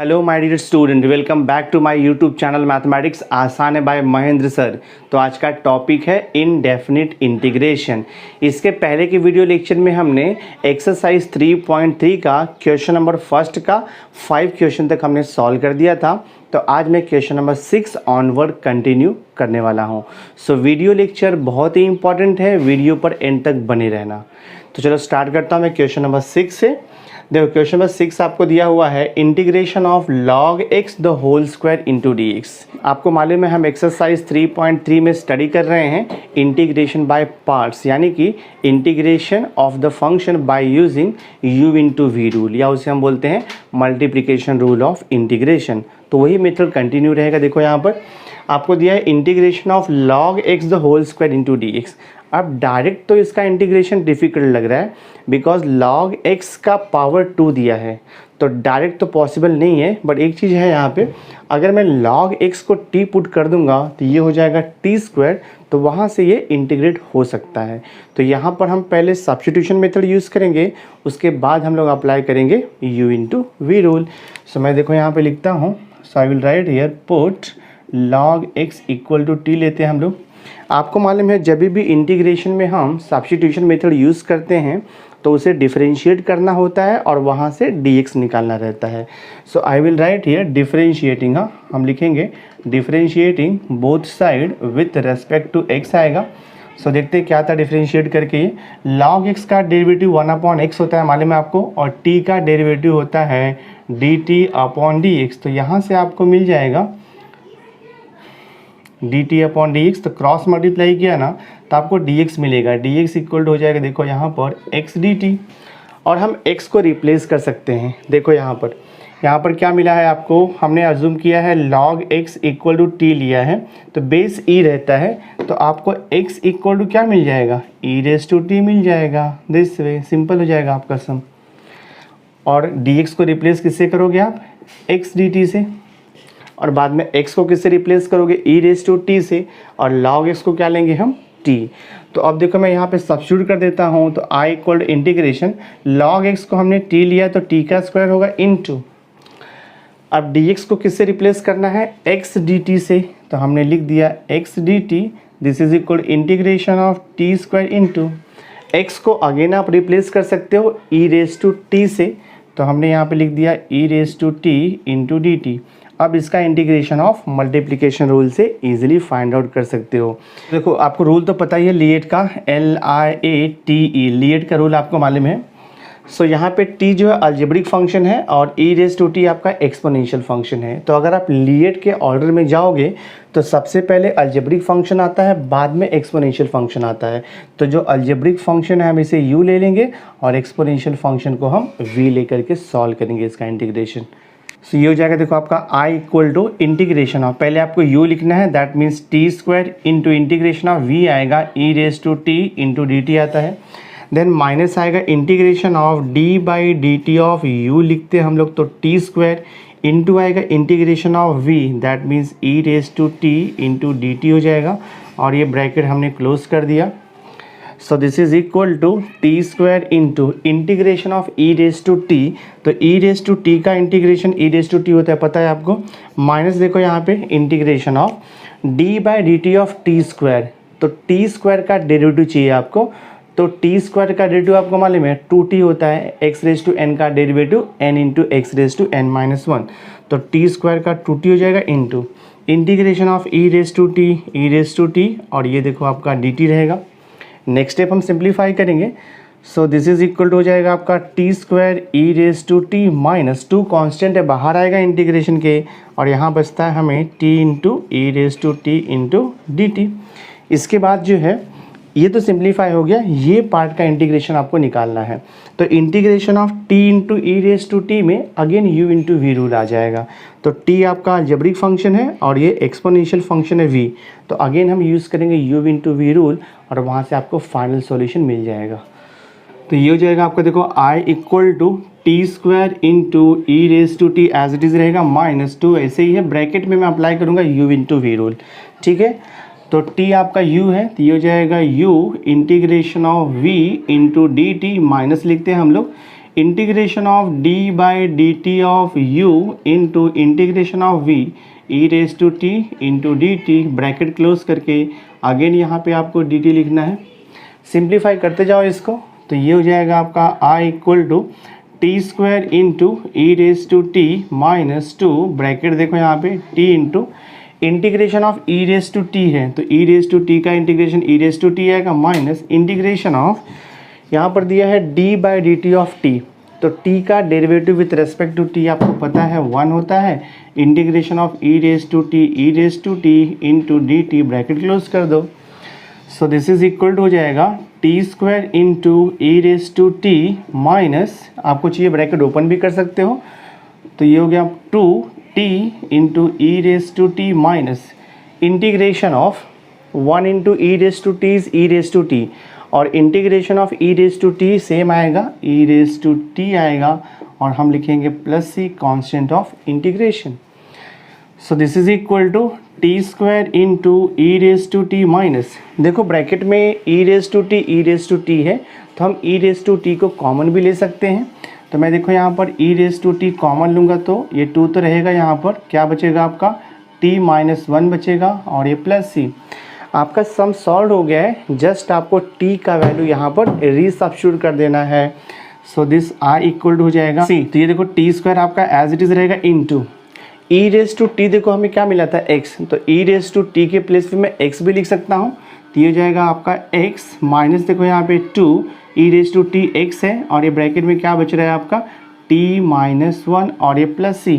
Hello my dear student, welcome back to my YouTube channel mathematics आसान है bye Mahendra sir. तो आज का टॉपिक है इनडेफिनिट इंटीग्रेशन। इसके पहले की वीडियो लेक्चर में हमने एक्सरसाइज 3.3 का क्वेश्चन नंबर फर्स्ट का 5 क्वेश्चन तक हमने सॉल्व कर दिया था। तो आज मैं क्वेश्चन नंबर 6 ऑनवर्ड कंटिन्यू करने वाला हूँ। सो वीडियो लेक्चर बहुत ही इंपॉर्टेंट है, वीडियो पर एंड तक बने रहना। तो चलो स्टार्ट करता हूँ मैं क्वेश्चन नंबर 6 से। देखो क्वेश्चन नंबर 6 आपको दिया हुआ है integration of log x the whole square into d x. आपको मालूम है हम एक्सरसाइज 3.3 में स्टडी कर रहे हैं इंटीग्रेशन बाय पार्ट्स, यानी कि integration of the function by using u into v rule, या उसे हम बोलते हैं मल्टीप्लिकेशन रूल ऑफ इंटीग्रेशन। तो वही मेथड कंटिन्यू रहेगा। देखो यहाँ पर आपको दिया है integration of log x the whole square into d x. अब डायरेक्ट तो इसका इंटीग्रेशन डिफ़िकल्ट लग रहा है बिकॉज log x का पावर 2 दिया है, तो डायरेक्ट तो पॉसिबल नहीं है। बट एक चीज़ है यहाँ पे, अगर मैं log x को t पुट कर दूंगा तो ये हो जाएगा t स्क्वायर, तो वहाँ से ये इंटीग्रेट हो सकता है। तो यहाँ पर हम पहले सब्स्टिट्यूशन मेथड यूज़ करेंगे, उसके बाद हम लोग अप्लाई करेंगे u into v rule. So मैं देखो यहाँ पर लिखता हूँ, so I will write here put log x equal to t लेते हैं हम लोग। आपको मालूम है जब भी इंटीग्रेशन में हम सब्स्टिट्यूशन मेथड यूज़ करते हैं तो उसे डिफरेंशिएट करना होता है और वहाँ से dx निकालना रहता है। So I will write here differentiating, हम लिखेंगे differentiating both side with respect to x आएगा। सो देखते हैं क्या था डिफरेंशिएट करके। ये log x का डेरिवेटिव 1/x होता है मालूम है आपको, और t का डेरिवेटिव होता है dt/dx। तो यहाँ से आपको मिल जाएगा dt/dx, तो क्रॉस मल्टीप्लाई किया ना तो आपको dx मिलेगा। dx इक्वल हो जाएगा देखो यहाँ पर x dt, और हम x को रिप्लेस कर सकते हैं। देखो यहाँ पर क्या मिला है आपको, हमने अज्यूम किया है log x equal to t लिया है, तो बेस e रहता है, तो आपको x इक्वल टू क्या मिल जाएगा, e रेज टू t मिल जाएगा। दिस वे सिंपल हो जाएगा आपका सम। और dx को रिप्लेस किससे करोगे आप, x dt से, और बाद में x को किससे रिप्लेस करोगे, e रेज टू t से, और log x को क्या लेंगे हम, t। तो अब देखो मैं यहाँ पे सब्स्टिट्यूट कर देता हूँ, तो i equal integration log x को हमने t लिया तो t का स्क्वायर होगा इनटू, अब dx को किससे रिप्लेस करना है, x dt से, तो हमने लिख दिया x dt, this is equal integration of t square into, x को अगेन आप रिप्लेस कर सकते हो e रेज टू t से, तो हमने यहाँ पे लिख दिया e raise to t into dt। अब इसका इंटीग्रेशन ऑफ मल्टीप्लिकेशन रूल से इजीली फाइंड आउट कर सकते हो। देखो आपको रूल तो पता ही है लिएट का, LIATE, लिएट का रूल आपको मालूम है। सो यहाँ पे t जो है अलजेब्रिक फंक्शन है और e रेज टू t आपका एक्सपोनेंशियल फंक्शन है। तो अगर आप लिएट के ऑर्डर में जाओगे तो सबसे पहले अलजेब्रिक फंक्शन आता है, बाद में एक्सपोनेंशियल फंक्शन आता है। तो जो अलजेब्रिक फंक्शन है हम इसे u ले लेंगे और एक्सपोनेंशियल फंक्शन को हम v लेकर के सॉल्व करेंगे इसका इंटीग्रेशन। सो ये हो जाएगा देखो आपका i equal to integration of, पहले आपको u लिखना है, that means t square into integration of v आएगा e raise to t into dt आता है, देन माइनस आएगा integration of d by dt of u लिखते हैं हम लोग, तो t स्क्वायर इंटू आएगा integration of v, that means e raise to t into dt हो जाएगा, और ये ब्रैकेट हमने क्लोज कर दिया। So this is equal to t square into integration of e raise to t, तो ई रेज टू टी का integration e raise to t होता है पता है आपको, माइनस देखो यहाँ पे integration of d by d t of t square, तो टी स्क्वायर का डेरिवेटिव चाहिए आपको, तो टी स्क्वायर का डेरिवेटिव आपको मालूम है 2t होता है, एक्स रेज टू एन का derivative n into x raise to n minus 1, तो टी स्क्वायर का 2t हो जाएगा into integration of e raise to t, और ये देखो आपका dt रहेगा। नेक्स्ट स्टेप हम सिंप्लीफाई करेंगे, so this is equal to हो जाएगा आपका t square e raise to t minus 2 constant है बाहर आएगा इंटीग्रेशन के, और यहाँ बचता है हमें t into e raise to t into d t. इसके बाद जो है ये तो सिंप्लीफाई हो गया, ये पार्ट का इंटीग्रेशन आपको निकालना है, तो integration of t into e raise to t में again u into v rule आ जाएगा। तो t आपका अलजेब्रिक फंक्शन है और ये एक्सपोनेंशियल फंक्शन है v, तो अगेन हम यूज़ करेंगे u इंटू वी रूल, और वहाँ से आपको फाइनल सॉल्यूशन मिल जाएगा। तो ये हो जाएगा आपका देखो i equal to t square into e raise to t as it is रहेगा माइनस 2, ऐसे ही है, ब्रैकेट में मैं अप्लाई करूँगा u इंटू वी रूल, ठीक है। तो t आपका u है, तो ये हो जाएगा u integration of v into d t, minus लिखते हैं हम लोग integration of d by d t of u into integration of v e raise to t into d t, bracket close करके अगेन यहाँ पे आपको डी टी लिखना है। सिंप्लीफाई करते जाओ इसको, तो ये हो जाएगा आपका I equal to t square into e raise to t minus two, bracket देखो यहाँ पे t into integration of e raise to t है, तो ई रेस टू टी का integration e raise to t आएगा माइनस इंटीग्रेशन ऑफ, यहाँ पर दिया है d by d t of t, तो टी का derivative with respect to t आपको पता है 1 होता है, integration of e raise to t into d t, bracket close कर दो। So this is equal to हो जाएगा t square into e raise to t minus, आपको चाहिए ब्रैकेट ओपन भी कर सकते हो, तो ये हो गया 2t into e raise to t minus integration of 1 into e raise to t is e raise to t, और integration of e raise to t same आएगा, ई रेस टू टी आएगा, और हम लिखेंगे plus c constant of integration. So this is equal to t square into e raise to t minus, देखो bracket में e raise to t है, तो हम ई रेस टू टी को कॉमन भी ले सकते हैं, तो मैं देखो यहाँ पर ई रेस टू टी कॉमन लूँगा तो ये 2 तो रहेगा, यहाँ पर क्या बचेगा आपका t माइनस 1 बचेगा, और ये प्लस सी। आपका सम सॉल्व हो गया है, जस्ट आपको t का वैल्यू यहाँ पर रीसब्स्टिट्यूट कर देना है। So this r equal to हो जाएगा c, तो ये देखो टी स्क्वायर आपका एज इट इज़ रहेगा into e raise to t, देखो हमें क्या मिला था x, तो ई रेस टू टी के प्लेस पे मैं x भी लिख सकता हूँ, तो ये हो जाएगा आपका x माइनस देखो यहाँ पे 2 ई रेस टू टी x है, और ये ब्रैकेट में क्या बच रहा है आपका t माइनस 1 और ये प्लस c।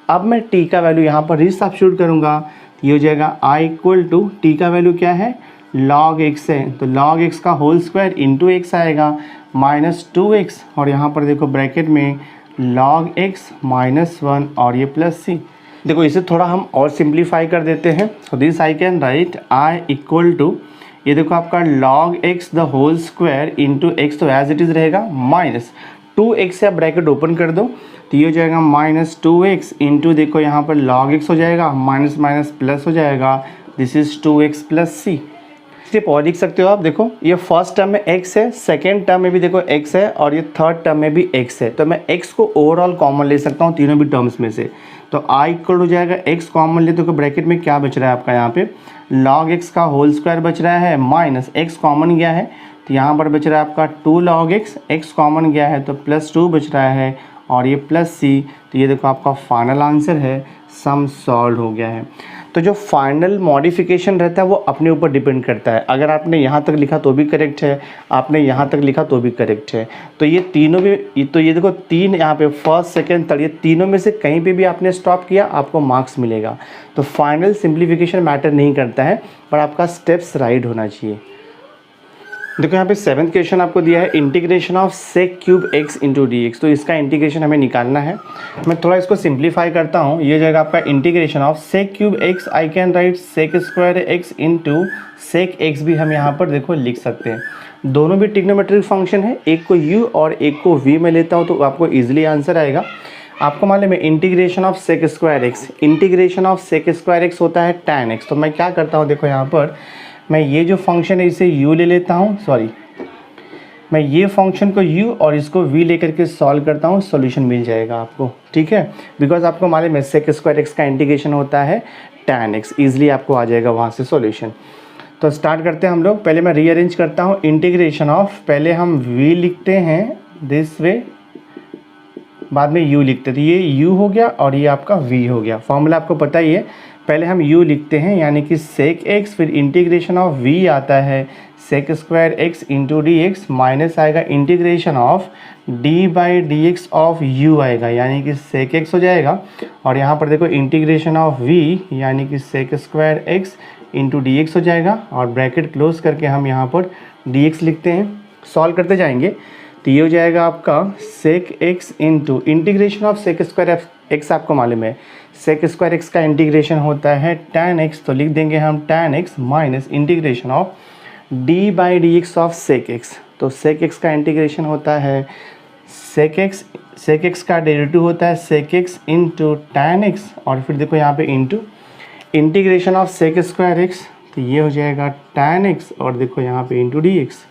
अब मैं t का वैल्यू यहाँ पर रीसब्स्टिट्यूट करूँगा, ये हो जाएगा i इक्वल टू टी का वैल्यू क्या है log x है, तो log x का होल स्क्वायर इंटू x आएगा माइनस 2x, और यहाँ पर देखो ब्रैकेट में log x माइनस 1 और ये प्लस c। देखो इसे थोड़ा हम और सिंप्लीफाई कर देते हैं, so this I can write i equal to, ये देखो आपका log x the whole square into x तो एज इट इज़ रहेगा माइनस 2x से आप ब्रैकेट ओपन कर दो, तो ये हो जाएगा माइनस 2x इंटू देखो यहाँ पर log x हो जाएगा माइनस माइनस प्लस हो जाएगा, this is 2x plus c। Step और लिख सकते हो आप, देखो ये फर्स्ट टर्म में x है, सेकेंड टर्म में भी देखो x है, और ये थर्ड टर्म में भी x है, तो मैं x को ओवरऑल कॉमन ले सकता हूँ तीनों भी टर्म्स में से, तो i इक्वल हो जाएगा x कॉमन ले, तो ब्रैकेट में क्या बच रहा है आपका यहाँ पे log x का होल स्क्वायर बच रहा है माइनस x कॉमन गया है, तो यहाँ पर बच रहा है आपका 2 log x कॉमन गया है तो प्लस 2 बच रहा है, और ये प्लस c, तो ये देखो आपका फाइनल आंसर है, सम सॉल्व हो गया है। तो जो फाइनल मॉडिफिकेशन रहता है वो अपने ऊपर डिपेंड करता है, अगर आपने यहाँ तक लिखा तो भी करेक्ट है, आपने यहाँ तक लिखा तो भी करेक्ट है, तो ये तीनों भी, तो ये देखो 3 यहाँ पे फर्स्ट सेकंड थर्ड, ये तीनों में से कहीं पे भी आपने स्टॉप किया आपको मार्क्स मिलेगा। तो फाइनल सिंप्लीफिकेशन मैटर नहीं करता है, पर आपका स्टेप्स राइट होना चाहिए। देखो यहाँ पे 7th क्वेश्चन आपको दिया है integration of sec cube x into d x, तो इसका इंटीग्रेशन हमें निकालना है। मैं थोड़ा इसको सिंप्लीफाई करता हूँ, ये जाएगा आपका integration of sec cube x, I can write sec square x into sec x भी हम यहाँ पर देखो लिख सकते हैं। दोनों भी ट्रिग्नोमेट्रिक फंक्शन है, एक को u और एक को v में लेता हूँ तो आपको ईजिली आंसर आएगा। आपको मालूम है integration of sec square x, integration of sec square x होता है tan x, तो मैं क्या करता हूँ देखो यहाँ पर मैं ये जो फंक्शन है इसे u ले लेता हूँ, सॉरी मैं ये फंक्शन को u और इसको v लेकर के सॉल्व करता हूँ, सॉल्यूशन मिल जाएगा आपको, ठीक है। बिकॉज आपको मालूम है सेक स्क्वायर एक्स का इंटीग्रेशन होता है tan x, ईजिली आपको आ जाएगा वहाँ से सॉल्यूशन। तो स्टार्ट करते हैं हम लोग, पहले मैं रीअरेंज करता हूँ इंटीग्रेशन ऑफ, पहले हम v लिखते हैं दिस वे, बाद में u लिखते हैं, तो ये u हो गया और ये आपका v हो गया। फॉर्मूला आपको पता ही है, पहले हम u लिखते हैं यानी कि सेक x, फिर इंटीग्रेशन ऑफ v आता है sec square x into d x, minus आएगा integration of d by d x of u आएगा यानी कि सेक x हो जाएगा, और यहाँ पर देखो इंटीग्रेशन ऑफ v यानी कि sec square x into d x हो जाएगा, और ब्रैकेट क्लोज करके हम यहाँ पर dx लिखते हैं, सॉल्व करते जाएंगे, तो ये हो जाएगा आपका sec x into integration of sec square x, आपको मालूम है सेक स्क्वायर x का इंटीग्रेशन होता है tan x, तो लिख देंगे हम tan x minus integration of d by d x of sec x, तो सेक x का इंटीग्रेशन होता है सेक x का डेरिवेटिव होता है sec x into tan x, और फिर देखो यहाँ पे into integration of sec square x, तो ये हो जाएगा tan x, और देखो यहाँ पे इंटू डी एक्स।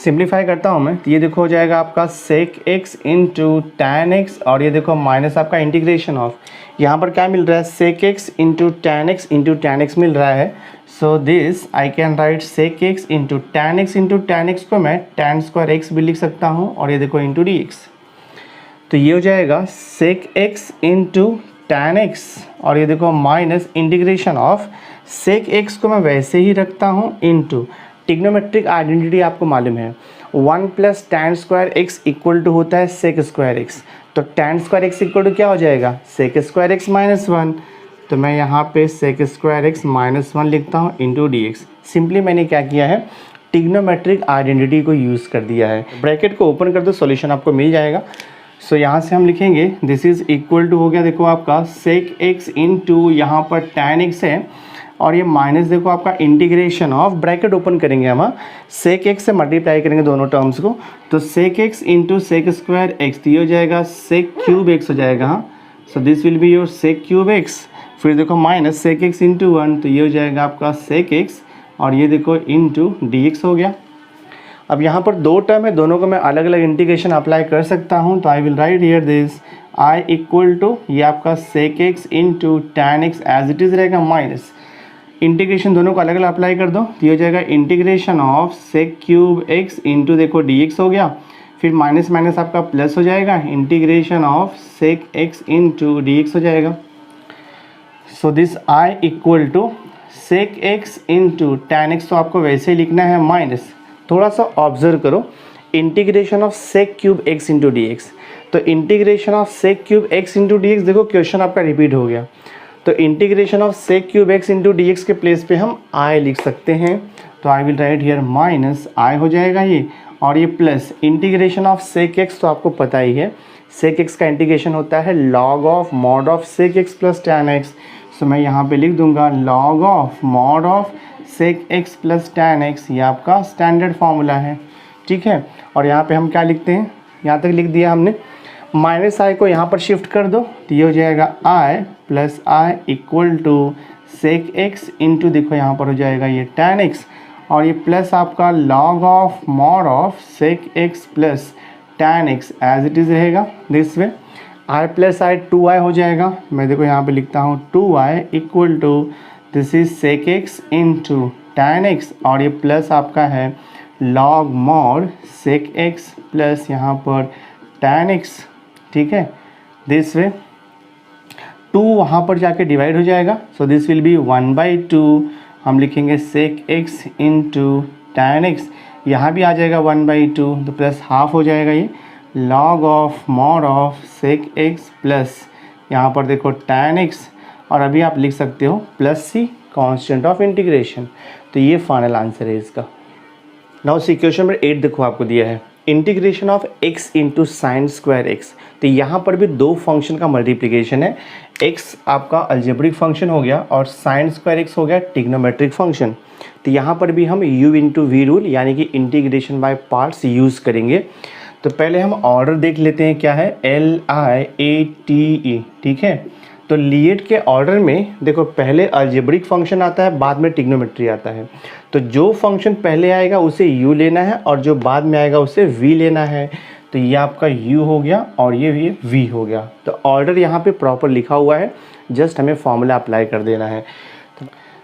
सिंप्लीफाई करता हूँ मैं, तो ये देखो हो जाएगा आपका sec x into tan x, और ये देखो माइनस आपका इंटीग्रेशन ऑफ, यहाँ पर क्या मिल रहा है, sec x into tan x मिल रहा है। So this I can write sec x into tan x को मैं टैन स्क्वायर एक्स भी लिख सकता हूँ, और ये देखो इंटू डी एक्स। तो ये हो जाएगा sec x into tan x, और ये देखो minus integration of sec x को मैं वैसे ही रखता हूँ इंटू टिग्नोमेट्रिक आइडेंटिटी आपको मालूम है 1 plus tan square x equal to होता है सेक स्क्वायर एक्स। तो tan square x equal to क्या हो जाएगा, सेक स्क्वायर एक्स माइनस 1। तो मैं यहाँ पे सेक स्क्वायर एक्स माइनस 1 लिखता हूँ इंटू डी एक्स। सिंपली मैंने क्या किया है, टिग्नोमेट्रिक आइडेंटिटी को यूज़ कर दिया है। ब्रैकेट को ओपन कर दो, सॉल्यूशन आपको मिल जाएगा। सो यहाँ से हम लिखेंगे दिस इज़ इक्वल टू हो गया, देखो आपका सेक एक्स इंटू यहाँ पर टैन एक्स है, और ये माइनस देखो आपका इंटीग्रेशन ऑफ, ब्रैकेट ओपन करेंगे हम, सेक एक्स से मल्टीप्लाई करेंगे दोनों टर्म्स को, तो sec x into sec square x, तो ये हो जाएगा सेक क्यूब एक्स हो जाएगा। हाँ, so this will be your sec cube x. फिर देखो माइनस सेक एक्स इंटू 1, तो ये हो जाएगा आपका सेक एक्स, और ये देखो इंटू डी एक्स हो गया। अब यहाँ पर दो टर्म है, दोनों को मैं अलग अलग इंटीग्रेशन अप्लाई कर सकता हूँ। तो I will write here this I equal to ये आपका sec x into tan x as it is रहेगा, माइनस इंटीग्रेशन दोनों को अलग अलग अप्लाई कर दो, तो ये हो जाएगा integration of sec cube x into देखो डी एक्स हो गया, फिर माइनस माइनस आपका प्लस हो जाएगा, integration of sec x into d x हो जाएगा। So this I equal to sec x into tan x, तो आपको वैसे ही लिखना है माइनस, थोड़ा सा ऑब्जर्व करो, integration of sec cube x into d x. तो integration of sec cube x into d x, देखो क्वेश्चन आपका रिपीट हो गया, तो integration of sec cube x into d x के प्लेस पे हम आई लिख सकते हैं। तो I will write here minus I हो जाएगा ये, और ये plus integration of sec x, तो आपको पता ही है सेक एक्स का इंटीग्रेशन होता है log of mod of sec x plus tan x. So मैं यहाँ पे लिख दूंगा log of mod of sec x plus tan x, ये आपका स्टैंडर्ड फार्मूला है, ठीक है। और यहाँ पे हम क्या लिखते हैं, यहाँ तक लिख दिया हमने, माइनस आई को यहाँ पर शिफ्ट कर दो, तो ये हो जाएगा I plus I equal to sec x into देखो यहाँ पर हो जाएगा ये टैन एक्स, और ये प्लस आपका log of mod of sec x plus tan x as it is रहेगा this way. I plus I 2i हो जाएगा, मैं देखो यहाँ पे लिखता हूँ 2i equal to this is sec x into tan x, और ये प्लस आपका है log mod sec x plus यहाँ पर टैन एक्स, ठीक है, दिस वे। 2 वहाँ पर जाके डिवाइड हो जाएगा, सो दिस विल बी 1/2, हम लिखेंगे sec x into tan x, यहाँ भी आ जाएगा 1/2, तो प्लस हाफ हो जाएगा ये log of mod of sec x plus यहाँ पर देखो टैन एक्स, और अभी आप लिख सकते हो plus c constant of integration. तो ये फाइनल आंसर है इसका। नाउ सी क्वेश्चन नंबर 8 देखो आपको दिया है integration of x into sine square x. तो यहाँ पर भी दो फंक्शन का मल्टीप्लिकेशन है, x आपका अलजेब्रिक फंक्शन हो गया और साइन स्क्वायर एक्स हो गया टिग्नोमेट्रिक फंक्शन। तो यहाँ पर भी हम u इंटू वी रूल यानी कि इंटीग्रेशन बाय पार्ट्स यूज़ करेंगे। तो पहले हम ऑर्डर देख लेते हैं क्या है, LIATE, ठीक है। तो लिएट के ऑर्डर में देखो पहले अलजेब्रिक फंक्शन आता है, बाद में टिग्नोमेट्री आता है। तो जो फंक्शन पहले आएगा उसे u लेना है और जो बाद में आएगा उसे v लेना है। तो ये आपका u हो गया और ये v हो गया। तो ऑर्डर यहाँ पे प्रॉपर लिखा हुआ है, जस्ट हमें फॉर्मूला अप्लाई कर देना है।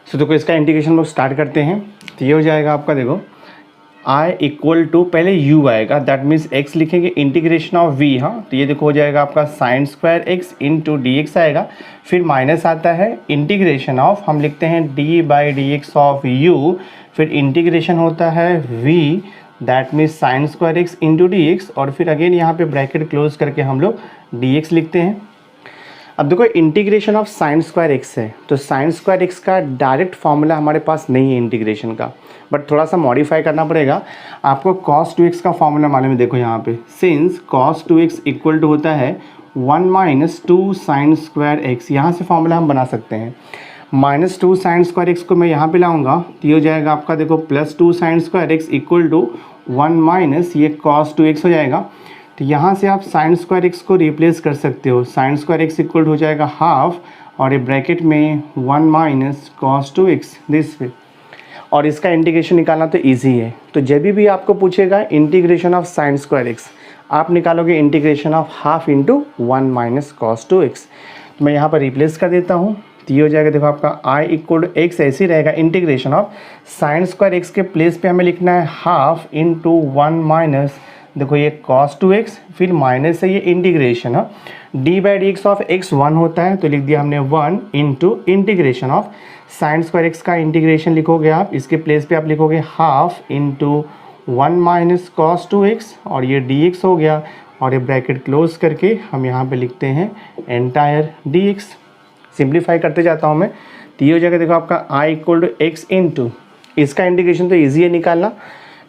तो देखो इसका इंटीग्रेशन लोग स्टार्ट करते हैं। तो ये हो जाएगा आपका देखो i इक्वल टू पहले u आएगा, दैट मीन्स x लिखेंगे इंटीग्रेशन ऑफ v। हाँ, तो ये देखो हो जाएगा आपका sine square x into d x आएगा, फिर माइनस आता है इंटीग्रेशन ऑफ, हम लिखते हैं d/dx ऑफ u, फिर इंटीग्रेशन होता है v, that means sine square x into d x, और फिर अगेन यहाँ पे ब्रैकेट क्लोज करके हम लोग dx लिखते हैं। अब देखो integration of sine square x है, तो साइन स्क्वायर एक्स का डायरेक्ट फॉर्मूला हमारे पास नहीं है इंटीग्रेशन का, बट थोड़ा सा मॉडिफाई करना पड़ेगा। आपको cos 2x का फॉर्मूला मालूम है, देखो यहाँ पे since cos 2x equal to होता है 1 माइनस 2 साइन स्क्वायर एक्स, यहाँ से फॉर्मूला हम बना सकते हैं। माइनस 2 साइन स्क्वायर एक्स को मैं यहाँ पे लाऊंगा, तो ये हो जाएगा आपका देखो plus 2 sine square x equal to 1 minus ये cos 2x हो जाएगा। तो यहाँ से आप साइन स्क्वायर एक्स को रिप्लेस कर सकते हो, साइन स्क्वायर एक्स इक्वल हो जाएगा हाफ, और ये ब्रैकेट में 1 minus cos 2x this way. और इसका इंटीग्रेशन निकालना तो ईजी है। तो जब भी आपको पूछेगा integration of sine square x, आप निकालोगे integration of half into 1 minus cos 2x। तो मैं यहाँ पर रिप्लेस कर देता हूँ, तो ये हो जाएगा देखो आपका i इक्वल टू एक्स ऐसे ही रहेगा, integration of sine square x के प्लेस पे हमें लिखना है हाफ इंटू 1 माइनस देखो ये cos 2x, फिर माइनस से ये इंटीग्रेशन है d by d x of x 1 होता है, तो लिख दिया हमने 1 into integration of sine square x का इंटीग्रेशन लिखोगे आप, इसके प्लेस पे आप लिखोगे half into 1 minus cos 2x और ये dx हो गया, और ये ब्रैकेट क्लोज करके हम यहाँ पे लिखते हैं एंटायर dx। सिंप्लीफाई करते जाता हूँ मैं, तो ये हो जाएगा देखो आपका i equal to x into, इसका इंटीग्रेशन तो ईजी है निकालना,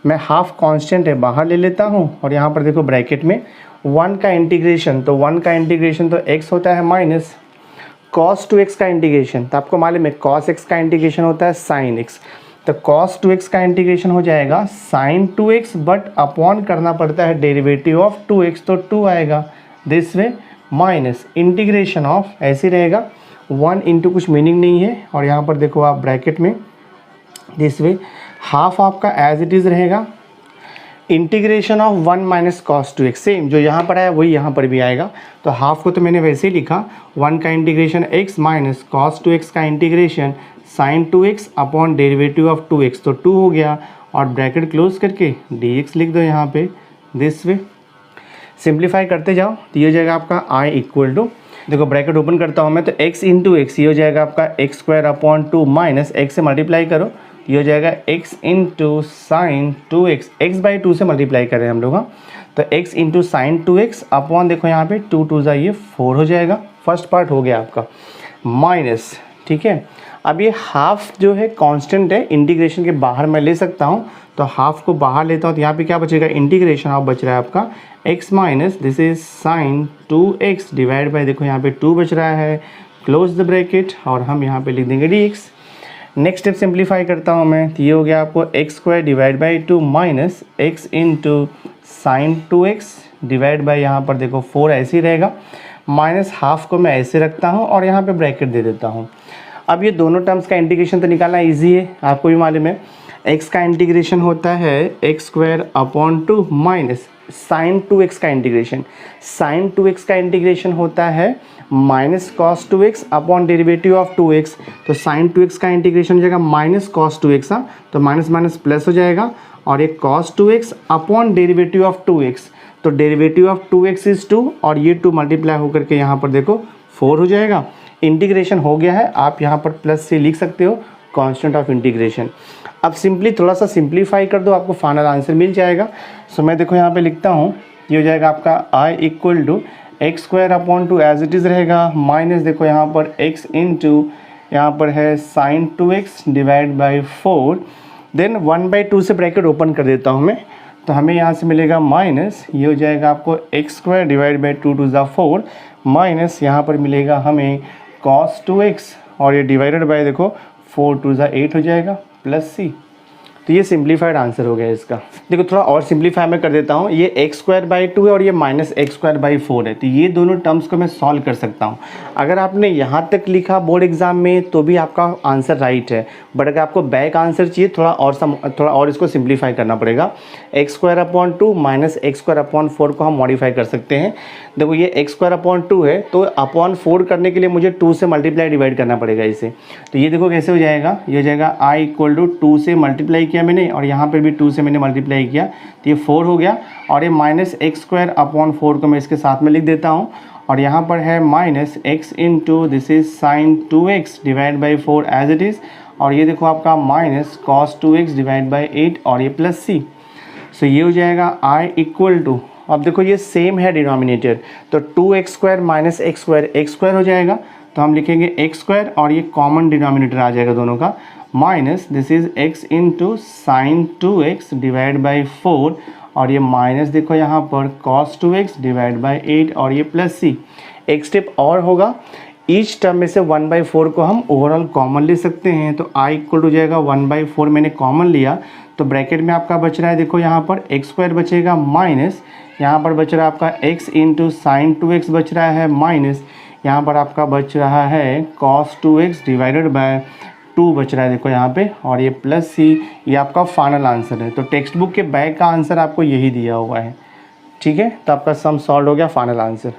मैं हाफ कांस्टेंट है बाहर ले लेता हूँ और यहाँ पर देखो ब्रैकेट में 1 का इंटीग्रेशन, तो 1 का इंटीग्रेशन तो x होता है माइनस cos 2x का इंटीग्रेशन, तो आपको मालूम है cos x का इंटीग्रेशन होता है sin x, तो cos 2x का इंटीग्रेशन हो जाएगा sin 2x, बट अपॉन करना पड़ता है डेरिवेटिव ऑफ 2x, तो 2 आएगा this way, minus integration of ऐसे रहेगा 1 इंटू कुछ मीनिंग नहीं है, और यहाँ पर देखो आप ब्रैकेट में दिस वे हाफ आपका एज इट इज़ रहेगा integration of 1 minus cos 2x, same जो यहाँ पर आया वही यहाँ पर भी आएगा, तो हाफ को तो मैंने वैसे ही लिखा 1 का integration x minus cos 2x का integration sine 2x upon derivative of 2x, तो 2 हो गया, और ब्रैकेट क्लोज करके dx लिख दो यहाँ पे दिस वे। सिंप्लीफाई करते जाओ, तो ये हो जाएगा आपका i इक्वल टू, देखो ब्रैकेट ओपन करता हूँ मैं, तो x इंटू एक्स, ये हो जाएगा आपका x square upon 2 minus x से मल्टीप्लाई करो, ये हो जाएगा x into sine 2x, x by 2 से मल्टीप्लाई कर रहे हैं हम लोग, तो x into sine 2x upon देखो यहाँ पे 2 2 जा ये 4 हो जाएगा, फर्स्ट पार्ट हो गया आपका माइनस, ठीक है। अब ये हाफ जो है कांस्टेंट है, इंटीग्रेशन के बाहर मैं ले सकता हूँ, तो हाफ को बाहर लेता हूँ, तो यहाँ पे क्या बचेगा इंटीग्रेशन ऑफ बच रहा है आपका x minus this is sine 2x divide by देखो यहाँ पे 2 बच रहा है, क्लोज द ब्रैकेट, और हम यहाँ पे लिख देंगे dx। नेक्स्ट स्टेप सिंप्लीफाई करता हूँ मैं, तो ये हो गया आपको x square divide by 2 minus x into sine 2x divide by यहाँ पर देखो 4 ऐसे ही रहेगा, माइनस हाफ को मैं ऐसे रखता हूँ और यहाँ पे ब्रैकेट दे देता हूँ। अब ये दोनों टर्म्स का इंटीग्रेशन तो निकालना इजी है, आपको भी मालूम है x का इंटीग्रेशन होता है x square upon 2 minus sine 2x का इंटीग्रेशन, साइन 2x का इंटीग्रेशन होता है minus cos 2x upon derivative of 2x, तो साइन 2x का इंटीग्रेशन हो जाएगा माइनस कॉस 2x, तो माइनस माइनस प्लस हो जाएगा, और ये cos 2x upon derivative of 2x, तो डेरिवेटिव ऑफ 2x इज़ 2, और ये 2 मल्टीप्लाई होकर के यहाँ पर देखो 4 हो जाएगा। इंटीग्रेशन हो गया है, आप यहाँ पर प्लस से लिख सकते हो कांस्टेंट ऑफ इंटीग्रेशन। अब सिंपली थोड़ा सा सिंप्लीफाई कर दो, आपको फाइनल आंसर मिल जाएगा। सो मैं देखो यहाँ पे लिखता हूँ, ये हो जाएगा आपका i equal to x square upon 2 as it is रहेगा, माइनस देखो यहाँ पर x इंटू यहाँ पर है sign 2x divide by 4, then 1/2 से ब्रैकेट ओपन कर देता हूँ मैं, तो हमें यहाँ से मिलेगा माइनस, ये हो जाएगा आपको एक्स स्क्वायर डिवाइड बाई 2 2 ज़ा 4, माइनस यहाँ पर मिलेगा हमें cos 2x, और ये डिवाइडेड बाय देखो 4 2 ज़ा 8 हो जाएगा प्लस c, तो ये सिंप्लीफाइड आंसर हो गया इसका। देखो थोड़ा और सिंप्लीफाई मैं कर देता हूँ, ये एक्स स्क्वायर बाई 2 है और ये माइनस एक्स स्क्वायर बाई 4 है, तो ये दोनों टर्म्स को मैं सॉल्व कर सकता हूँ। अगर आपने यहाँ तक लिखा बोर्ड एग्जाम में तो भी आपका आंसर राइट है, बट अगर आपको बैक आंसर चाहिए थोड़ा और इसको सिंप्लीफाई करना पड़ेगा। X square upon 2 minus x square upon 4 को हम मॉडिफाई कर सकते हैं। देखो ये एक्स स्क्वायर अपॉन 2 है, तो अपॉन 4 करने के लिए मुझे 2 से मल्टीप्लाई डिवाइड करना पड़ेगा इसे, तो ये देखो कैसे हो जाएगा, ये हो जाएगा i इक्वल टू 2 से मल्टीप्लाई किया मैंने और यहाँ पर भी 2 से मैंने मल्टीप्लाई किया, तो ये 4 हो गया, और ये माइनस एक्स स्क्वायर अपॉन 4 को मैं इसके साथ में लिख देता हूँ, और यहाँ पर है minus x into this is sine 2x divide by 4 as it is, और ये देखो आपका minus cos 2x divide by 8 और ये प्लस c। सो ये हो जाएगा i इक्वल टू, अब देखो ये सेम है डिनोमिनेटर, तो 2x square minus x square हो जाएगा, तो हम लिखेंगे एक्स स्क्वायर और ये कॉमन डिनोमिनेटर आ जाएगा दोनों का, minus this is x into sine 2x divide by 4, और ये माइनस देखो यहाँ पर cos 2x डिवाइड बाई 8 और ये प्लस c। एक स्टेप और होगा, ईच टर्म में से 1/4 को हम ओवरऑल कॉमन ले सकते हैं, तो i इक्वल हो जाएगा 1/4 मैंने कॉमन लिया, तो ब्रैकेट में आपका बच रहा है देखो यहाँ पर एक्स स्क्वायर बचेगा, माइनस यहाँ पर बच रहा है आपका x इंटू साइन 2x बच रहा है, माइनस यहाँ पर आपका बच रहा है cos 2x डिवाइडेड बाय 2 बच रहा है देखो यहाँ पे, और ये प्लस सी, ये आपका फाइनल आंसर है। तो टेक्स्ट बुक के बैक का आंसर आपको यही दिया हुआ है, ठीक है। तो आपका सम सॉल्व हो गया, फाइनल आंसर।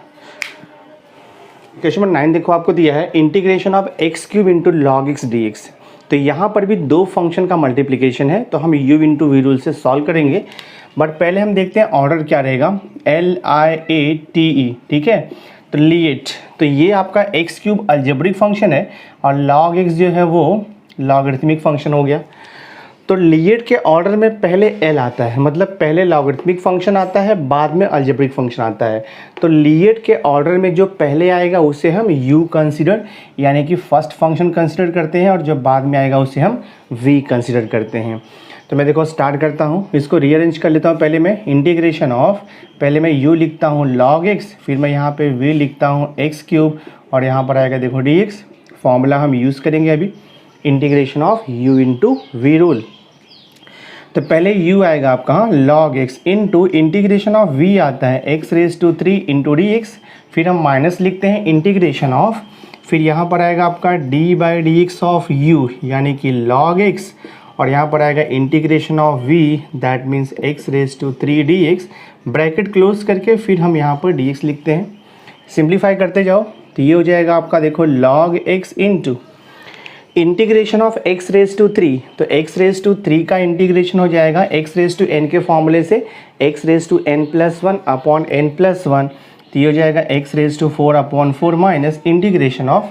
क्वेश्चन नंबर 9 देखो आपको दिया है integration of x cube into log x D x. तो यहाँ पर भी 2 फंक्शन का मल्टीप्लिकेशन है, तो हम यू इंटू वी रूल से सॉल्व करेंगे। बट पहले हम देखते हैं ऑर्डर क्या रहेगा, LIATE, ठीक है। तो लिएट, तो ये आपका एक्स क्यूब अलजेब्रिक फंक्शन है और लॉग एक्स जो है वो लॉगरिथमिक फंक्शन हो गया। तो लिएट के ऑर्डर में पहले L आता है, मतलब पहले लॉगरिथमिक फंक्शन आता है, बाद में अलजेब्रिक फंक्शन आता है। तो लिएट के ऑर्डर में जो पहले आएगा उसे हम U कंसिडर यानी कि फर्स्ट फंक्शन कंसिडर करते हैं, और जो बाद में आएगा उसे हम V कंसिडर करते हैं। तो मैं देखो स्टार्ट करता हूँ, इसको रीअरेंज कर लेता हूँ। पहले मैं इंटीग्रेशन ऑफ, पहले मैं U लिखता हूँ log x, फिर मैं यहाँ पे V लिखता हूँ x क्यूब, और यहाँ पर आएगा देखो dx। फॉर्मूला हम यूज़ करेंगे अभी, integration of U into v rule. तो पहले U आएगा आपका log x into integration of V आता है x⁻³ इंटू dx, फिर हम माइनस लिखते हैं इंटीग्रेशन ऑफ, फिर यहाँ पर आएगा आपका d/dx ऑफ U यानी कि log x, और यहाँ पर आएगा integration of v, that means x⁻³ dx, bracket close करके फिर हम यहाँ पर dx लिखते हैं। सिंप्लीफाई करते जाओ तो ये हो जाएगा आपका देखो log x into integration of x⁻³, तो x⁻³ का इंटीग्रेशन हो जाएगा x⁻n के फॉर्मूले से x⁻n+1 अपॉन n+1, तो ये हो जाएगा x⁻4/4 minus integration of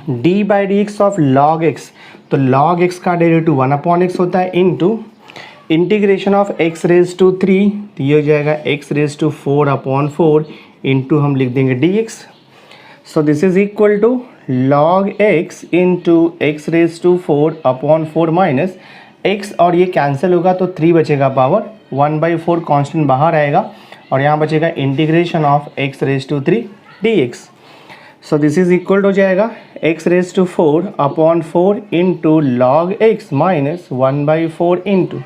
d/dx of log x, तो log x का डेरिवेटिव 1/x होता है, इंटू इंटीग्रेशन ऑफ x⁻3, तो ये हो जाएगा x⁻4/4 इंटू हम लिख देंगे dx। So this is equal to log x into x⁻4/4 minus x, और ये कैंसिल होगा तो 3 बचेगा पावर, 1/4 कांस्टेंट बाहर आएगा, और यहाँ बचेगा integration of x⁻3 dx। So this is equal हो जाएगा x⁻4/4 into log x minus 1/4 into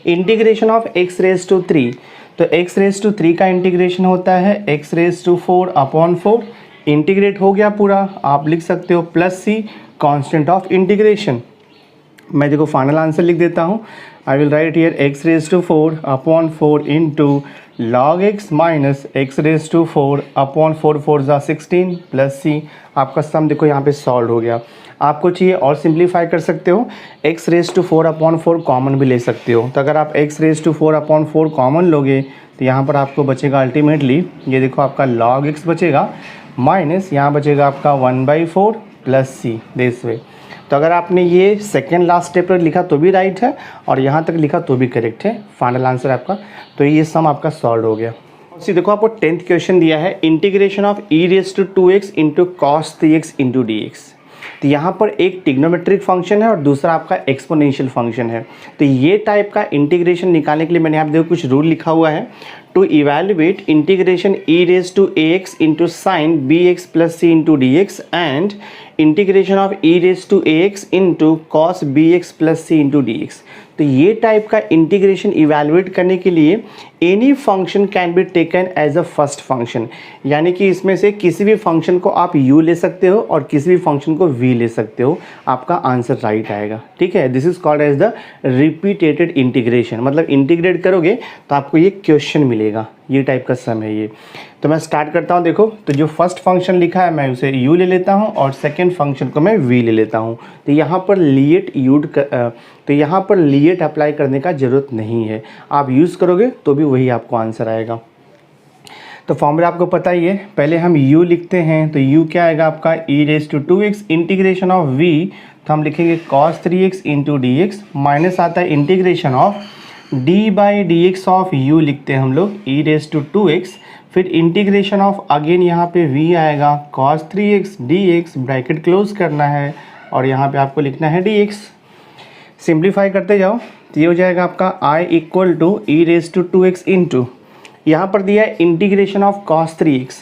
integration of x⁻3, तो x⁻3 का इंटीग्रेशन होता है x⁻4/4, इंटीग्रेट हो गया पूरा, आप लिख सकते हो plus c constant of integration. मैं देखो फाइनल आंसर लिख देता हूँ, I will write here x⁻4/4 into log x minus x⁻4/4 4 16 plus c. आपका सम देखो यहाँ पे सॉल्व हो गया। आपको चाहिए और सिंप्लीफाई कर सकते हो, x⁻4/4 कॉमन भी ले सकते हो। तो अगर आप x⁻4/4 कॉमन लोगे तो यहाँ पर आपको बचेगा अल्टीमेटली, ये देखो आपका log x बचेगा माइनस यहाँ बचेगा आपका 1/4 प्लस सी, दिस वे। तो अगर आपने ये सेकेंड लास्ट स्टेप पर लिखा तो भी राइट है, और यहाँ तक लिखा तो भी करेक्ट है, फाइनल आंसर आपका। तो ये सम आपका सॉल्व हो गया। देखो आपको 10th क्वेश्चन दिया है integration of e⁻2x into cos 3x into dx। तो यहाँ पर एक ट्रिग्नोमेट्रिक फंक्शन है और दूसरा आपका एक्सपोनेंशियल फंक्शन है। तो ये टाइप का इंटीग्रेशन निकालने के लिए मैंने यहाँ देखो कुछ रूल लिखा हुआ है, to evaluate integration e⁻ax into sine bx plus c into dx and integration of e⁻ax into cos bx plus c into dx। तो ये टाइप का इंटीग्रेशन इवेल्युएट करने के लिए any function can be taken as a first function, यानी कि इसमें से किसी भी फंक्शन को आप u ले सकते हो और किसी भी फंक्शन को v ले सकते हो, आपका आंसर राइट आएगा, ठीक है। This is called as the repeated integration, मतलब इंटीग्रेट करोगे तो आपको ये क्वेश्चन मिलेगा, ये टाइप का सम है ये। तो मैं स्टार्ट करता हूँ। देखो तो जो फर्स्ट फंक्शन लिखा है मैं उसे u ले लेता हूँ और सेकेंड फंक्शन को मैं v ले लेता हूँ। तो यहाँ पर लिएट अप्लाई करने का ज़रूरत नहीं है, आप यूज़ करोगे तो भी वही आपको आंसर आएगा। तो फॉर्मूला आपको पता ही है, पहले हम u लिखते हैं, तो u क्या आएगा आपका e⁻2x इंटीग्रेशन ऑफ v, तो हम लिखेंगे cos 3x into dx, minus आता है integration of d/dx of u लिखते हैं हम लोग e⁻2x, फिर इंटीग्रेशन ऑफ अगेन यहाँ पे v आएगा cos 3x dx, bracket close करना है और यहाँ पे आपको लिखना है dx। सिंप्लीफाई करते जाओ तो ये हो जाएगा आपका i equal to e⁻2x into यहाँ पर दिया है इंटीग्रेशन ऑफ cos 3x,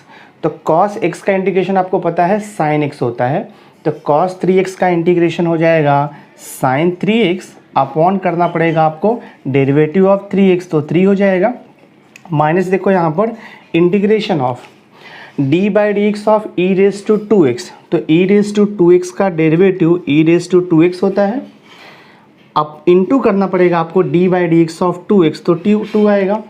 तो cos x का इंटीग्रेशन आपको पता है sin x होता है, तो cos 3x का इंटीग्रेशन हो जाएगा sin 3x, अपॉन करना पड़ेगा आपको डेरिवेटिव ऑफ 3x, तो 3 हो जाएगा, माइनस देखो यहाँ पर integration of d by d x of e raise to 2x, तो ई रेज टू 2x का derivative E raise to 2x होता है। अब इनटू करना पड़ेगा आपको d by d x of 2x, तो 2 आएगा।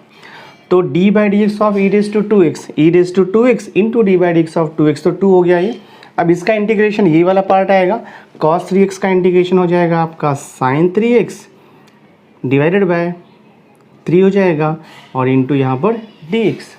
तो d by d x of e raise to 2x, e raise to 2x into d by d x of 2x, तो 2 हो गया ये। अब इसका इंटीग्रेशन ये वाला पार्ट आएगा, cos 3x का इंटीग्रेशन हो जाएगा आपका sin 3x डिवाइडेड बाय 3 हो जाएगा और इंटू यहाँ पर dx।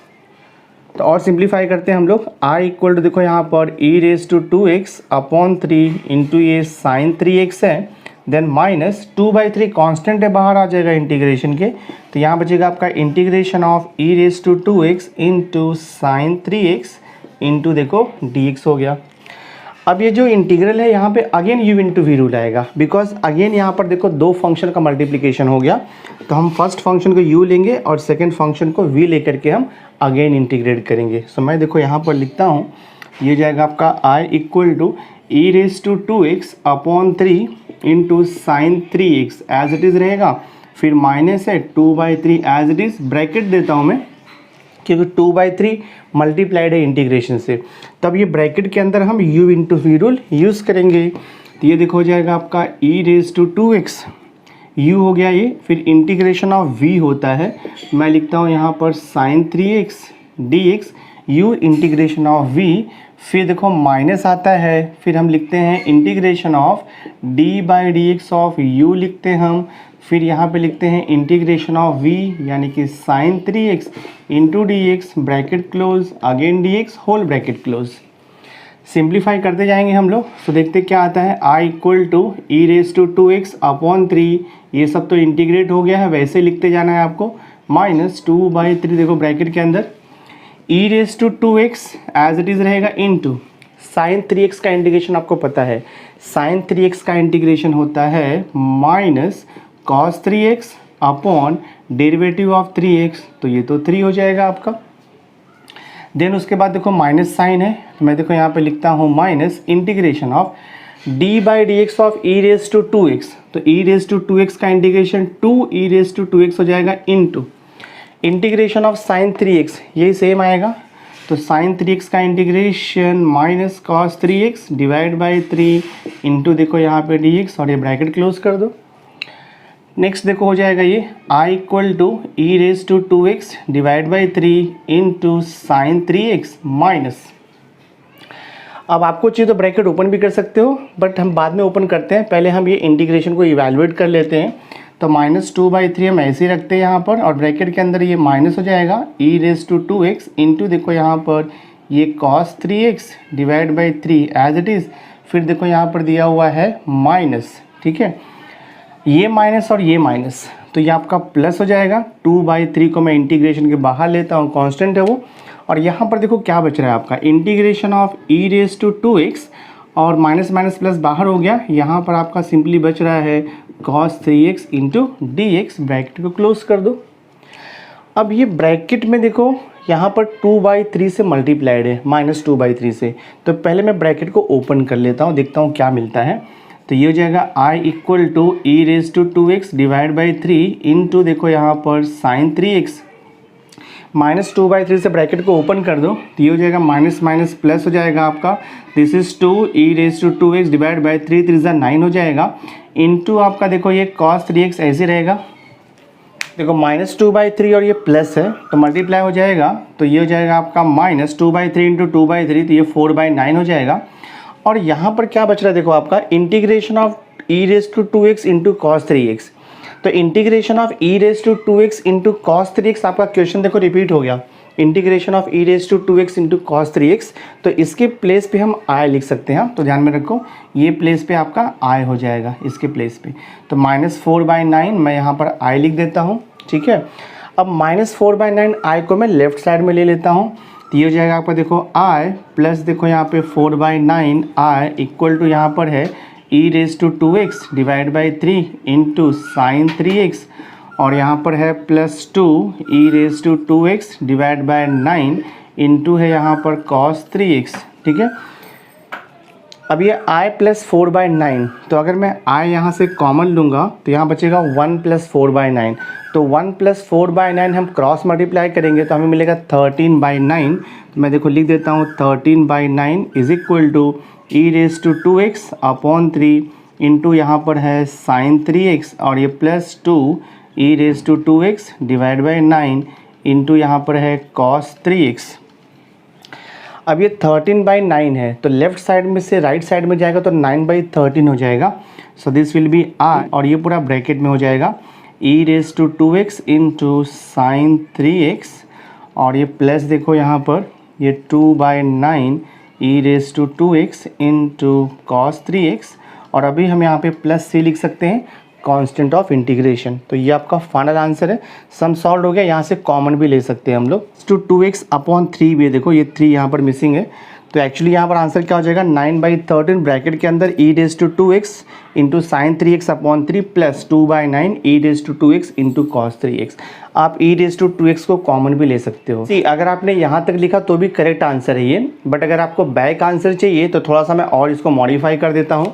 तो और सिंप्लीफाई करते हैं हम लोग, i इक्वल टू देखो यहाँ पर e raise to 2x upon 3 into ये sin 3x है, देन माइनस 2/3 कांस्टेंट है, बाहर आ जाएगा इंटीग्रेशन के, तो यहाँ बचेगा आपका integration of e raise to 2x into sin 3x into देखो dx हो गया। अब ये जो इंटीग्रल है यहाँ पे again u into v rule आएगा, बिकॉज अगेन यहाँ पर देखो दो फंक्शन का मल्टीप्लिकेशन हो गया, तो हम फर्स्ट फंक्शन को u लेंगे और सेकंड फंक्शन को v लेकर के हम अगेन इंटीग्रेट करेंगे। सो मैं देखो यहाँ पर लिखता हूँ, ये जाएगा आपका i equal to e raise to 2x upon 3 into sine 3x as it is रहेगा, फिर माइनस है 2/3 एज इट इज़, ब्रैकेट देता हूँ मैं क्योंकि 2/3 मल्टीप्लाइड है इंटीग्रेशन से, तब ये ब्रैकेट के अंदर हम u into v rule use करेंगे। तो ये देखो हो जाएगा आपका e raise to 2x, u हो गया ये, फिर इंटीग्रेशन ऑफ v होता है, मैं लिखता हूँ यहाँ पर sin 3x dx, u integration of v, फिर देखो माइनस आता है, फिर हम लिखते हैं integration of d by d x of u लिखते हैं हम, फिर यहाँ पे लिखते हैं इंटीग्रेशन ऑफ v यानी कि sin 3x into d x bracket close again dx whole bracket close. Simplify करते जाएंगे हम लोग, तो देखते क्या आता है, i equal to e raise to 2x upon 3, ये सब तो इंटीग्रेट हो गया है, वैसे लिखते जाना है आपको, माइनस 2/3 देखो ब्रैकेट के अंदर e raise to 2x as it is रहेगा इंटू साइन 3x का इंटीग्रेशन आपको पता है, साइन 3x का इंटीग्रेशन होता है minus cos 3x upon derivative of 3x, तो ये तो 3 हो जाएगा आपका। देन उसके बाद देखो माइनस साइन है, तो मैं देखो यहाँ पे लिखता हूँ minus integration of d by d x of e raise to 2x, तो ई रेज टू 2x का integration 2 e raise to 2x हो जाएगा into integration of sine 3x, यही सेम आएगा, तो साइन 3x का integration minus cos 3x divide by 3 into देखो यहाँ पे dx और ये ब्रैकेट क्लोज कर दो। नेक्स्ट देखो हो जाएगा ये i equal to e raise to 2x divide by 3 into sine 3x minus, अब आपको चाहिए तो ब्रैकेट ओपन भी कर सकते हो, बट हम बाद में ओपन करते हैं, पहले हम ये इंटीग्रेशन को इवैल्यूएट कर लेते हैं। तो माइनस 2/3 हम ऐसे ही रखते हैं यहाँ पर, और ब्रैकेट के अंदर ये माइनस हो जाएगा ई रेज टू 2x इंटू देखो यहाँ पर ये cos 3x divide by 3 as it is, फिर देखो यहाँ पर दिया हुआ है माइनस, ठीक है, ये माइनस और ये माइनस, तो ये आपका प्लस हो जाएगा। 2/3 को मैं इंटीग्रेशन के बाहर लेता हूँ, कांस्टेंट है वो, और यहाँ पर देखो क्या बच रहा है आपका integration of e raise to 2x और माइनस माइनस प्लस बाहर हो गया, यहाँ पर आपका सिंपली बच रहा है cos 3x into d x, bracket को क्लोज कर दो। अब ये ब्रैकेट में देखो यहाँ पर 2/3 से मल्टीप्लाइड है, माइनस 2/3 से, तो पहले मैं ब्रैकेट को ओपन कर लेता हूँ, देखता हूँ क्या मिलता है। तो ये हो जाएगा i equal to e raise to 2x divide by 3 into देखो यहाँ पर साइन 3x, माइनस 2/3 से ब्रैकेट को ओपन कर दो, तो ये हो जाएगा माइनस माइनस प्लस हो जाएगा आपका, this is 2 e raise to 2x divide by 3 3 9 हो जाएगा, इंटू आपका देखो ये cos 3x ऐसे रहेगा, देखो माइनस 2/3 और ये प्लस है तो मल्टीप्लाई हो जाएगा, तो ये हो जाएगा आपका माइनस 2/3 इंटू 2/3, तो ये 4/9 हो जाएगा। और यहाँ पर क्या बच रहा है देखो आपका integration of e raise to 2x into cos 3x, तो integration of e raise to 2x into cos 3x आपका क्वेश्चन देखो रिपीट हो गया, integration of e raise to 2x into cos 3x, तो इसके प्लेस पे हम i लिख सकते हैं, तो ध्यान में रखो ये प्लेस पे आपका i हो जाएगा इसके प्लेस पे, तो माइनस 4/9 मैं यहाँ पर i लिख देता हूँ, ठीक है। अब माइनस 4/9 i को मैं लेफ्ट साइड में ले लेता हूँ, तो ये हो जाएगा आपका देखो i प्लस देखो यहाँ पे 4/9 i इक्वल टू यहाँ पर है e raise to 2x divide by 3 into sine 3x, और यहाँ पर है plus 2 e raise to 2x divide by 9 into है यहाँ पर cos 3x, ठीक है। अब ये i प्लस 4/9, तो अगर मैं i यहाँ से कॉमन लूँगा तो यहाँ बचेगा 1 प्लस 4/9। तो 1 प्लस 4/9 हम क्रॉस मल्टीप्लाई करेंगे तो हमें मिलेगा 13/9। तो मैं देखो लिख देता हूँ 13/9 is equal to e⁻²x upon 3 into यहाँ पर है साइन 3x और ये plus 2 e⁻²x divide by 9 into यहाँ पर है कॉस 3x। अब ये 13/9 है तो लेफ्ट साइड में से राइट साइड में जाएगा तो 9/13 हो जाएगा। So this will B r और ये पूरा ब्रैकेट में हो जाएगा e⁻²x इंटू साइन 3x और ये प्लस देखो यहाँ पर ये 2/9 e⁻²x इंटू कॉस 3x और अभी हम यहाँ पे प्लस c लिख सकते हैं कांस्टेंट ऑफ इंटीग्रेशन। तो ये आपका फाइनल आंसर है। सम सॉल्व हो गया, यहाँ से कॉमन भी ले सकते हैं हम लोग। टू 2x अपॉन 3 भी देखो ये 3 यहाँ पर मिसिंग है तो एक्चुअली यहाँ पर आंसर क्या हो जाएगा 9/13 ब्रैकेट के अंदर e⁻²x into sine 3x upon 3 plus 2/9 e⁻²x into cos 3x। आप e⁻²x को कॉमन भी ले सकते हो। अगर आपने यहाँ तक लिखा तो भी करेक्ट आंसर है ये, बट अगर आपको बैक आंसर चाहिए तो थोड़ा सा मैं और इसको मॉडिफाई कर देता हूँ।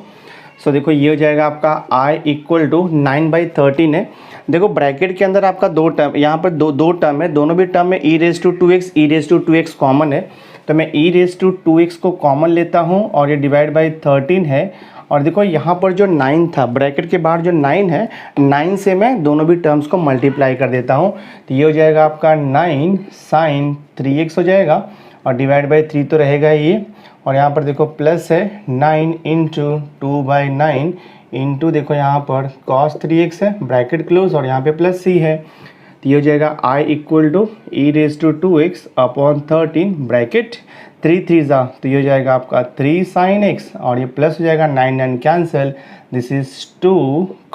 सो देखो ये हो जाएगा आपका i इक्वल टू 9/13 है। देखो ब्रैकेट के अंदर आपका दो टर्म, यहाँ पर दो टर्म है, दोनों भी टर्म में e⁻²x कॉमन है तो मैं e⁻²x को कॉमन लेता हूँ और ये डिवाइड बाई 13 है। और देखो यहाँ पर जो 9 था ब्रैकेट के बाहर जो 9 है, 9 से मैं दोनों भी टर्म्स को मल्टीप्लाई कर देता हूँ तो ये हो जाएगा आपका 9 साइन 3x हो जाएगा और डिवाइड बाई 3 तो रहेगा ये और यहाँ पर देखो प्लस है 9 इंटू 2/9 इंटू देखो यहाँ पर cos 3x है ब्रैकेट क्लोज और यहाँ पे प्लस c है तो ये हो जाएगा i equal to e⁻²x upon 13 bracket 3 3 जा तो ये हो जाएगा आपका 3 साइन x और ये प्लस हो जाएगा 9 cancel, this is 2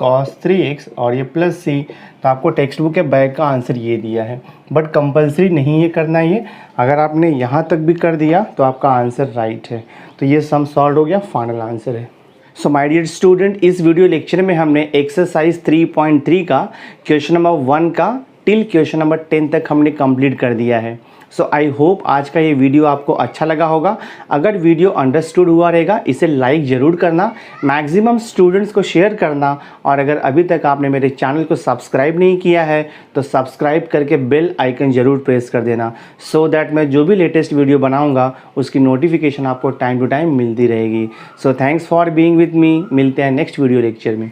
cos 3x और ये प्लस c। तो आपको टेक्स्ट बुक के बैक का आंसर ये दिया है, बट कंपलसरी नहीं है करना ये। अगर आपने यहाँ तक भी कर दिया तो आपका आंसर राइट है। तो ये सम सॉल्व हो गया, फाइनल आंसर है। सो माय डियर स्टूडेंट, इस वीडियो लेक्चर में हमने एक्सरसाइज 3.3 का क्वेश्चन नंबर 1 का टिल क्वेश्चन नंबर 10 तक हमने कंप्लीट कर दिया है। सो आई होप आज का ये वीडियो आपको अच्छा लगा होगा। अगर वीडियो अंडरस्टूड हुआ रहेगा इसे लाइक ज़रूर करना, मैक्सिमम स्टूडेंट्स को शेयर करना और अगर अभी तक आपने मेरे चैनल को सब्सक्राइब नहीं किया है तो सब्सक्राइब करके बेल आइकन ज़रूर प्रेस कर देना सो दैट मैं जो भी लेटेस्ट वीडियो बनाऊँगा उसकी नोटिफिकेशन आपको टाइम टू टाइम मिलती रहेगी। So thanks for being with me, मिलते हैं नेक्स्ट वीडियो लेक्चर में।